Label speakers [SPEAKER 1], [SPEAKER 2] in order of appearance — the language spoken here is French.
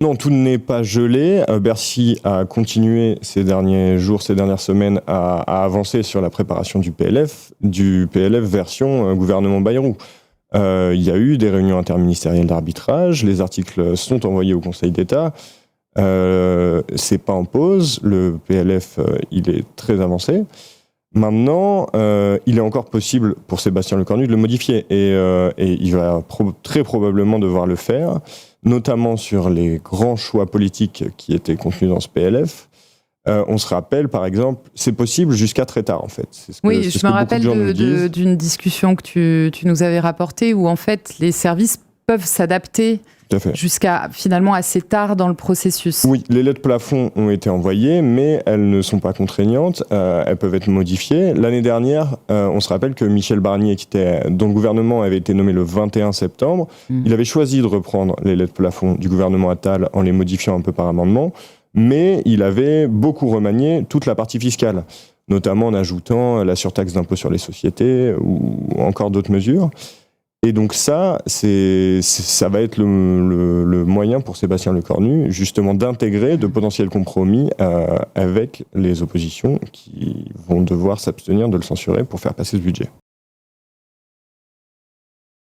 [SPEAKER 1] Non, tout n'est pas gelé. Bercy a continué ces derniers jours, ces dernières semaines à avancer sur la préparation du PLF version gouvernement Bayrou. Il y a eu des réunions interministérielles d'arbitrage, les articles sont envoyés au Conseil d'État. C'est pas en pause, le PLF il est très avancé. Maintenant, il est encore possible pour Sébastien Lecornu de le modifier et il va très probablement devoir le faire, notamment sur les grands choix politiques qui étaient contenus dans ce PLF. On se rappelle, par exemple, c'est possible jusqu'à très tard, en fait.
[SPEAKER 2] Oui, je me rappelle d'une discussion que tu nous avais rapportée où, en fait, les services peuvent s'adapter jusqu'à finalement assez tard dans le processus.
[SPEAKER 1] Oui, les lettres plafond ont été envoyées, mais elles ne sont pas contraignantes, elles peuvent être modifiées. L'année dernière, on se rappelle que Michel Barnier, dont le gouvernement avait été nommé le 21 septembre, il avait choisi de reprendre les lettres plafond du gouvernement Attal en les modifiant un peu par amendement, mais il avait beaucoup remanié toute la partie fiscale, notamment en ajoutant la surtaxe d'impôt sur les sociétés ou encore d'autres mesures. Et donc ça va être le moyen pour Sébastien Lecornu, justement, d'intégrer de potentiels compromis avec les oppositions qui vont devoir s'abstenir de le censurer pour faire passer ce budget.